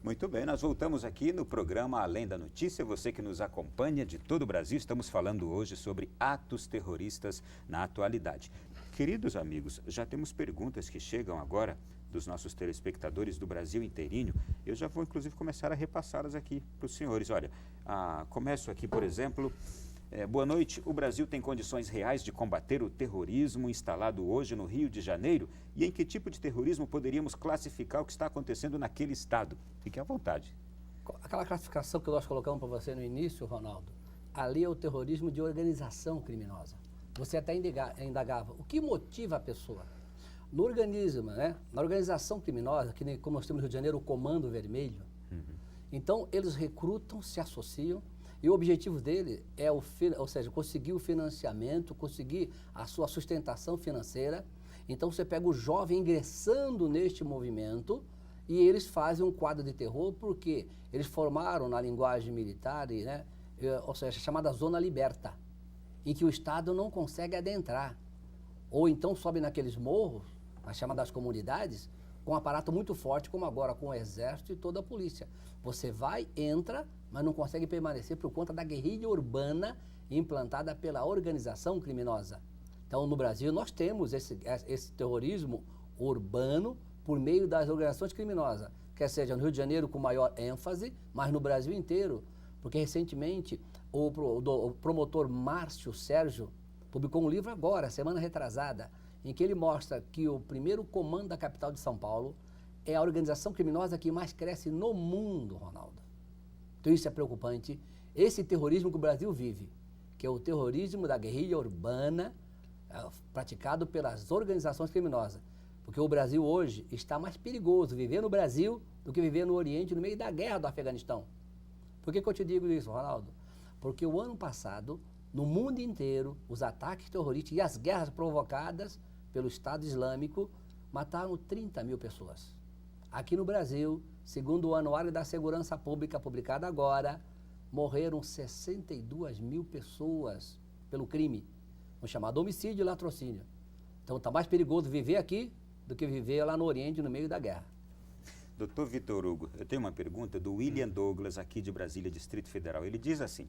Muito bem, nós voltamos aqui no programa Além da Notícia. Você que nos acompanha de todo o Brasil, estamos falando hoje sobre atos terroristas na atualidade. Queridos amigos, já temos perguntas que chegam agora dos nossos telespectadores do Brasil inteirinho. Eu já vou, inclusive, começar a repassá-las aqui para os senhores. Olha, começo aqui, por exemplo... boa noite. O Brasil tem condições reais de combater o terrorismo instalado hoje no Rio de Janeiro? E em que tipo de terrorismo poderíamos classificar o que está acontecendo naquele estado? Fique à vontade. Aquela classificação que nós colocamos para você no início, Ronaldo, ali é o terrorismo de organização criminosa. Você até indagava, o que motiva a pessoa? No organismo, né? Na organização criminosa, que nem, como nós temos no Rio de Janeiro, o Comando Vermelho, então eles recrutam, se associam, e o objetivo dele é, conseguir o financiamento, conseguir a sua sustentação financeira. Então você pega o jovem ingressando neste movimento e eles fazem um quadro de terror porque eles formaram na linguagem militar, né, chamada zona liberta, em que o Estado não consegue adentrar. Ou então sobe naqueles morros, as chamadas comunidades, com um aparato muito forte, como agora com o Exército e toda a polícia. Você vai, entra, mas não consegue permanecer por conta da guerrilha urbana implantada pela organização criminosa. Então, no Brasil, nós temos esse terrorismo urbano por meio das organizações criminosas, quer seja no Rio de Janeiro com maior ênfase, mas no Brasil inteiro, porque recentemente o promotor Márcio Sérgio publicou um livro agora, semana retrasada, em que ele mostra que o primeiro comando da capital de São Paulo é a organização criminosa que mais cresce no mundo, Ronaldo. Então isso é preocupante. Esse terrorismo que o Brasil vive, que é o terrorismo da guerrilha urbana, praticado pelas organizações criminosas. Porque o Brasil hoje está mais perigoso viver no Brasil do que viver no Oriente, no meio da guerra do Afeganistão. Por que eu te digo isso, Ronaldo? Porque o ano passado, no mundo inteiro, os ataques terroristas e as guerras provocadas pelo Estado Islâmico mataram 30 mil pessoas. Aqui no Brasil, segundo o Anuário da Segurança Pública, publicado agora, morreram 62 mil pessoas pelo crime, o chamado homicídio e latrocínio. Então está mais perigoso viver aqui do que viver lá no Oriente, no meio da guerra. Doutor Vitor Hugo, eu tenho uma pergunta do William Douglas, aqui de Brasília, Distrito Federal. Ele diz assim: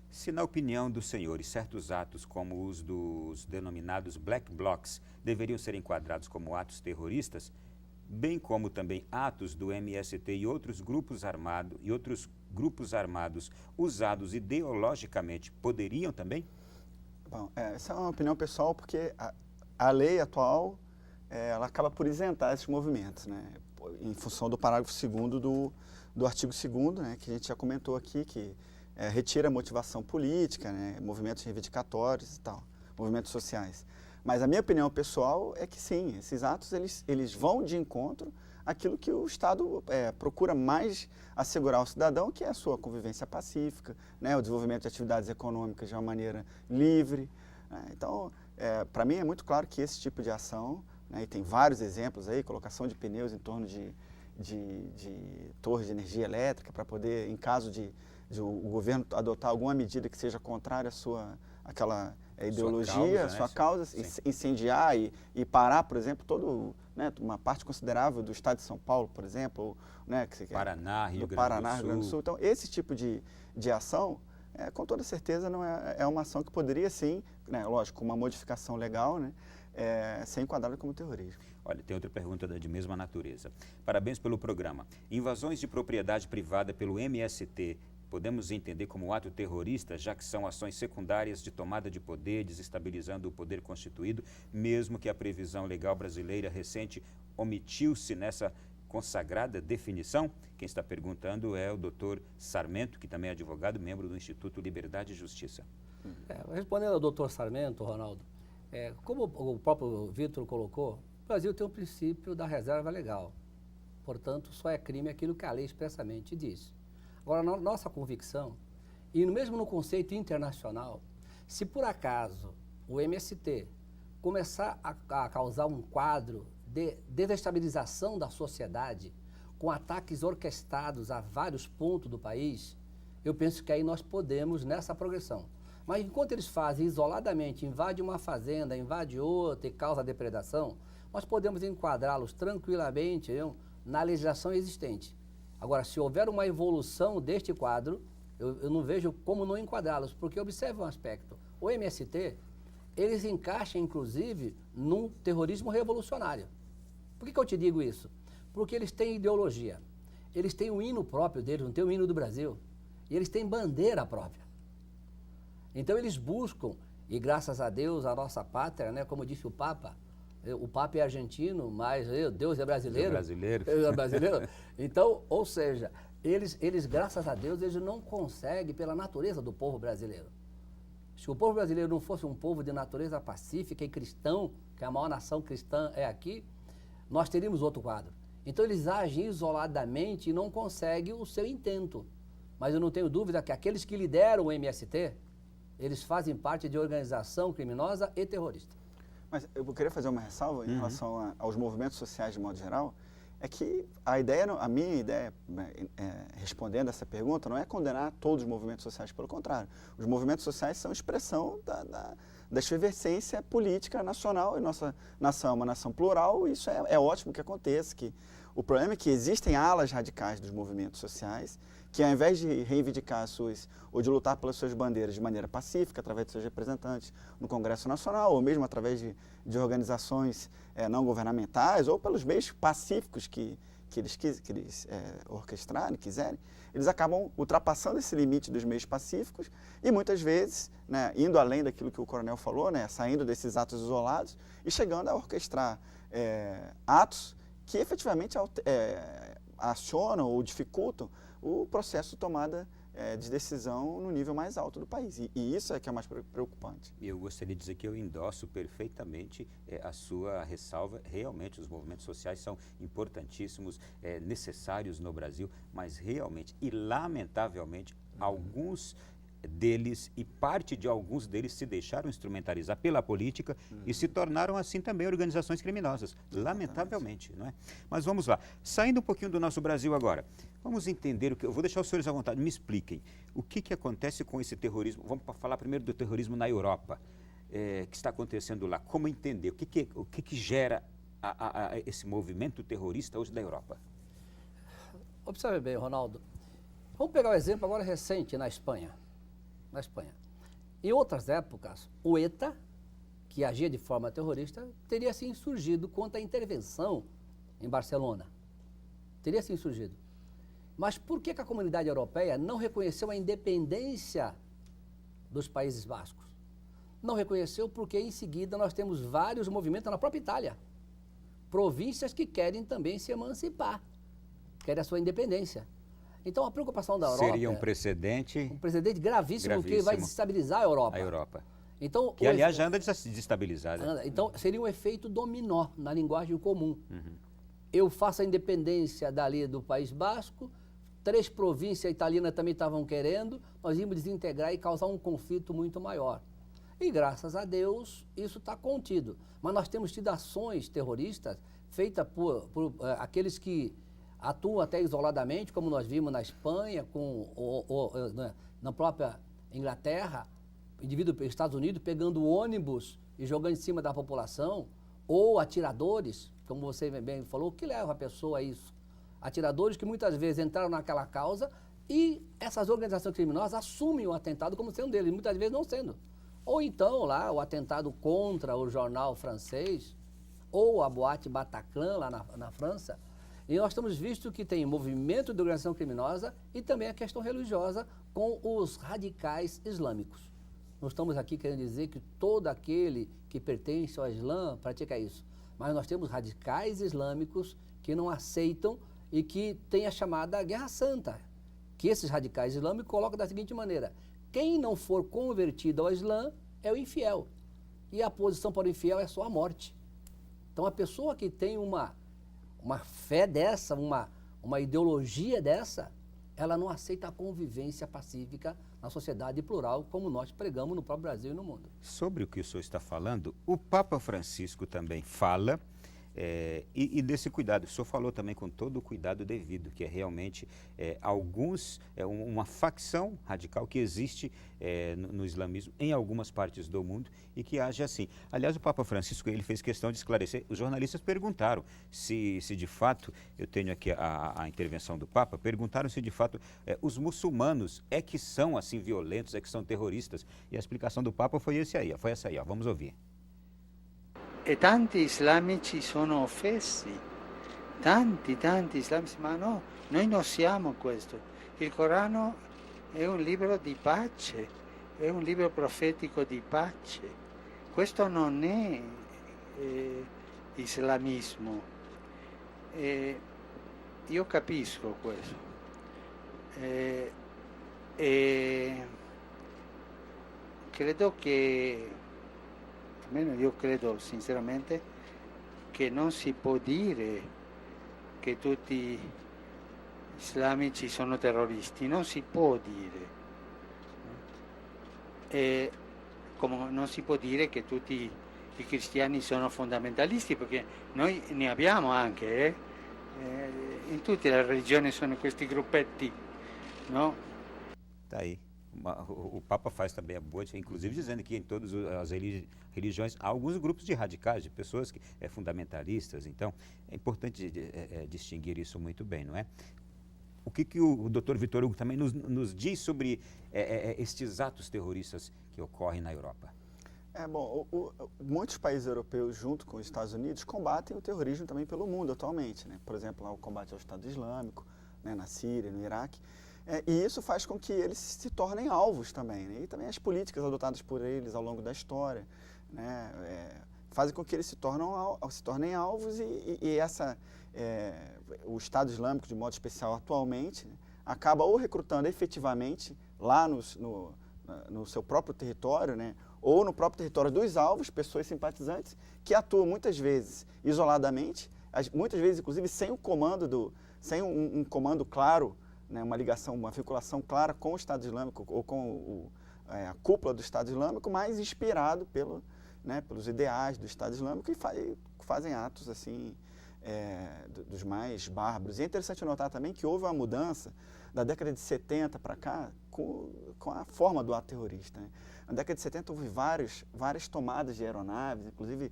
se na opinião dos senhores, certos atos como os dos denominados Black Blocs deveriam ser enquadrados como atos terroristas, bem como também atos do MST e outros grupos armados usados ideologicamente poderiam também? Bom, essa é uma opinião pessoal porque a lei atual ela acaba por isentar esses movimentos, né? Em função do parágrafo 2º do artigo 2º, né, que a gente já comentou aqui, que retira a motivação política, né, movimentos reivindicatórios e tal, movimentos sociais. Mas a minha opinião pessoal é que sim, esses atos eles vão de encontro àquilo que o Estado procura mais assegurar ao cidadão, que é a sua convivência pacífica, né, o desenvolvimento de atividades econômicas de uma maneira livre. Né. Então, para mim é muito claro que esse tipo de ação, né, e tem vários exemplos aí, colocação de pneus em torno de torres de energia elétrica para poder, em caso de o governo adotar alguma medida que seja contrária à aquela ideologia, sua causa, incendiar e parar, por exemplo, uma parte considerável do estado de São Paulo, por exemplo, né, Paraná, Rio Grande do Sul. Então, esse tipo de ação, com toda certeza, não é uma ação que poderia, sim, né, lógico, com uma modificação legal, né, ser enquadrada como terrorismo. Olha, tem outra pergunta de mesma natureza. Parabéns pelo programa. Invasões de propriedade privada pelo MST podemos entender como ato terrorista, já que são ações secundárias de tomada de poder, desestabilizando o poder constituído, mesmo que a previsão legal brasileira recente omitiu-se nessa consagrada definição? Quem está perguntando é o doutor Sarmento, que também é advogado, membro do Instituto Liberdade e Justiça. Respondendo ao doutor Sarmento, Ronaldo, como o próprio Vitor colocou, o Brasil tem um princípio da reserva legal. Portanto, só é crime aquilo que a lei expressamente diz. Agora, na nossa convicção, e mesmo no conceito internacional, se por acaso o MST começar a causar um quadro de desestabilização da sociedade, com ataques orquestrados a vários pontos do país, eu penso que aí nós podemos nessa progressão. Mas enquanto eles fazem isoladamente, invade uma fazenda, invade outra e causa depredação, nós podemos enquadrá-los tranquilamente na legislação existente. Agora, se houver uma evolução deste quadro, eu não vejo como não enquadrá-los, porque observe um aspecto. O MST, eles encaixam, inclusive, num terrorismo revolucionário. Por que eu te digo isso? Porque eles têm ideologia. Eles têm um hino próprio deles, não tem o hino do Brasil. E eles têm bandeira própria. Então, eles buscam, e graças a Deus, a nossa pátria, né, como disse o Papa é argentino, mas Deus é brasileiro. Deus é brasileiro. Deus é brasileiro. Então, ou seja, eles, graças a Deus, eles não conseguem pela natureza do povo brasileiro. Se o povo brasileiro não fosse um povo de natureza pacífica e cristão, que a maior nação cristã é aqui, nós teríamos outro quadro. Então, eles agem isoladamente e não conseguem o seu intento. Mas eu não tenho dúvida que aqueles que lideram o MST, eles fazem parte de organização criminosa e terrorista. Mas eu queria fazer uma ressalva em relação aos movimentos sociais de modo geral, é que a minha ideia, respondendo essa pergunta, não é condenar todos os movimentos sociais, pelo contrário. Os movimentos sociais são expressão da efervescência política nacional, e nossa nação é uma nação plural, e isso é ótimo que aconteça. O problema é que existem alas radicais dos movimentos sociais que, ao invés de reivindicar ou de lutar pelas suas bandeiras de maneira pacífica, através de seus representantes no Congresso Nacional, ou mesmo através de organizações não governamentais, ou pelos meios pacíficos que eles orquestrarem, quiserem, eles acabam ultrapassando esse limite dos meios pacíficos e, muitas vezes, né, indo além daquilo que o coronel falou, né, saindo desses atos isolados e chegando a orquestrar atos que efetivamente acionam ou dificultam o processo de tomada de decisão no nível mais alto do país. E isso é que é mais preocupante. Eu gostaria de dizer que eu endosso perfeitamente a sua ressalva. Realmente os movimentos sociais são importantíssimos, necessários no Brasil, mas realmente e lamentavelmente alguns deles e parte de alguns deles se deixaram instrumentalizar pela política e se tornaram assim também organizações criminosas, lamentavelmente, não é? Mas vamos lá, saindo um pouquinho do nosso Brasil agora, vamos entender eu vou deixar os senhores à vontade, me expliquem o que acontece com esse terrorismo. Vamos falar primeiro do terrorismo na Europa, que está acontecendo lá, como entender, o que gera esse movimento terrorista hoje da Europa? Observe bem, Ronaldo, vamos pegar o exemplo agora recente na Espanha. Em outras épocas, o ETA, que agia de forma terrorista, teria se insurgido contra a intervenção em Barcelona. Teria se insurgido. Mas por que a comunidade europeia não reconheceu a independência dos Países Bascos? Não reconheceu porque, em seguida, nós temos vários movimentos na própria Itália. Províncias que querem também se emancipar, querem a sua independência. Então, a preocupação da Europa... Seria um precedente... Um precedente gravíssimo que vai desestabilizar a Europa. A Europa. Então, que, aliás, já anda desestabilizada. Então, seria um efeito dominó na linguagem comum. Eu faço a independência dali do País Basco, 3 províncias italianas também estavam querendo, nós íamos desintegrar e causar um conflito muito maior. E, graças a Deus, isso está contido. Mas nós temos tido ações terroristas feitas por aqueles que atuam até isoladamente, como nós vimos na Espanha, na própria Inglaterra, indivíduos dos Estados Unidos pegando ônibus e jogando em cima da população, ou atiradores, como você bem falou, que leva a pessoa a isso. Atiradores que muitas vezes entraram naquela causa e essas organizações criminosas assumem o atentado como sendo deles, muitas vezes não sendo. Ou então lá o atentado contra o jornal francês, ou a boate Bataclan lá na França. E nós temos visto que tem movimento de organização criminosa e também a questão religiosa com os radicais islâmicos. Não estamos aqui querendo dizer que todo aquele que pertence ao Islã pratica isso. Mas nós temos radicais islâmicos que não aceitam e que têm a chamada Guerra Santa. Que esses radicais islâmicos colocam da seguinte maneira: quem não for convertido ao Islã é o infiel. E a posição para o infiel é só a morte. Então a pessoa que tem uma fé dessa, uma ideologia dessa, ela não aceita a convivência pacífica na sociedade plural, como nós pregamos no próprio Brasil e no mundo. Sobre o que o senhor está falando, o Papa Francisco também fala E desse cuidado, o senhor falou também com todo o cuidado devido, que é realmente uma facção radical que existe no islamismo em algumas partes do mundo e que age assim. Aliás, o Papa Francisco ele fez questão de esclarecer, os jornalistas perguntaram se de fato, eu tenho aqui a intervenção do Papa, perguntaram se de fato os muçulmanos é que são assim violentos, é que são terroristas, e a explicação do Papa foi essa aí, vamos ouvir. E tanti islamici sono offesi, tanti islamici, ma no, noi non siamo questo. Il Corano è un libro di pace, è un libro profetico di pace. Questo non è islamismo. Io capisco questo. Credo che almeno io credo sinceramente che non si può dire che tutti gli islamici sono terroristi, non si può dire. E come non si può dire che tutti i cristiani sono fondamentalisti, perché noi ne abbiamo anche, in tutte le religioni sono questi gruppetti, no? Tá aí. O Papa faz também a boa, inclusive dizendo que em todas as religiões há alguns grupos de radicais, de pessoas que fundamentalistas. Então, é importante distinguir isso muito bem, não é? O que o Dr. Vitor Hugo também nos diz sobre estes atos terroristas que ocorrem na Europa? Muitos países europeus, junto com os Estados Unidos, combatem o terrorismo também pelo mundo atualmente, né? Por exemplo, o combate ao Estado Islâmico, né, na Síria, no Iraque. E isso faz com que eles se tornem alvos também, né? E também as políticas adotadas por eles ao longo da história, né, fazem com que eles se tornem alvos o Estado Islâmico, de modo especial atualmente, né, acaba ou recrutando efetivamente lá no seu próprio território, né, ou no próprio território dos alvos, pessoas simpatizantes que atuam muitas vezes isoladamente, muitas vezes inclusive sem um comando claro, né, uma ligação, uma vinculação clara com o Estado Islâmico ou com a cúpula do Estado Islâmico, mas inspirado pelos ideais do Estado Islâmico e fazem atos assim dos mais bárbaros. E é interessante notar também que houve uma mudança da década de 70 para cá com a forma do ato terrorista, né? Na década de 70 houve várias tomadas de aeronaves, inclusive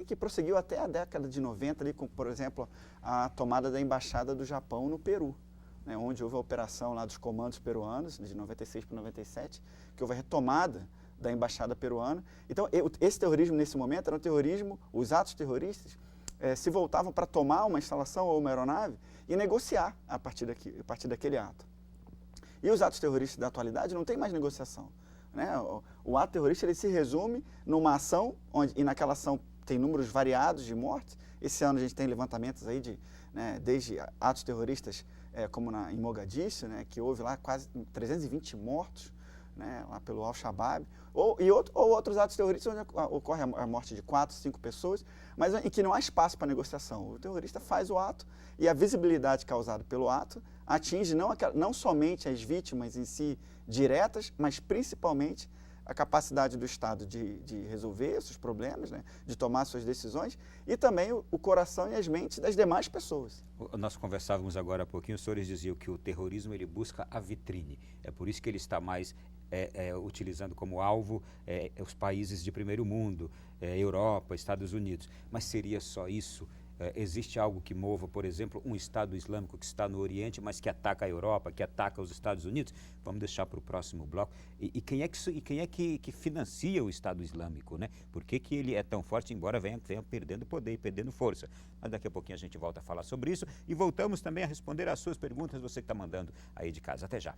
que prosseguiu até a década de 90, ali, com, por exemplo, a tomada da Embaixada do Japão no Peru, né, onde houve a operação lá dos comandos peruanos, de 96 para 97, que houve a retomada da embaixada peruana. Então, esse terrorismo, nesse momento, era um terrorismo, os atos terroristas se voltavam para tomar uma instalação ou uma aeronave e negociar a partir daquele ato. E os atos terroristas da atualidade não tem mais negociação, né? O ato terrorista ele se resume numa ação, e naquela ação tem números variados de mortes. Esse ano a gente tem levantamentos aí desde atos terroristas como em Mogadíscio, né, que houve lá quase 320 mortos, né, lá pelo Al-Shabaab, ou outros atos terroristas onde ocorre a morte de 4, 5 pessoas, mas em que não há espaço para negociação. O terrorista faz o ato e a visibilidade causada pelo ato atinge não somente as vítimas em si diretas, mas principalmente a capacidade do Estado de resolver esses problemas, né, de tomar suas decisões, e também o coração e as mentes das demais pessoas. Nós conversávamos agora há pouquinho, os senhores diziam que o terrorismo ele busca a vitrine, é por isso que ele está mais utilizando como alvo os países de primeiro mundo, Europa, Estados Unidos, mas seria só isso? Existe algo que mova, por exemplo, um Estado Islâmico que está no Oriente, mas que ataca a Europa, que ataca os Estados Unidos? Vamos deixar para o próximo bloco. E quem é que financia o Estado Islâmico, né? Por que ele é tão forte, embora venha perdendo poder e perdendo força? Mas daqui a pouquinho a gente volta a falar sobre isso e voltamos também a responder às suas perguntas, você que está mandando aí de casa. Até já.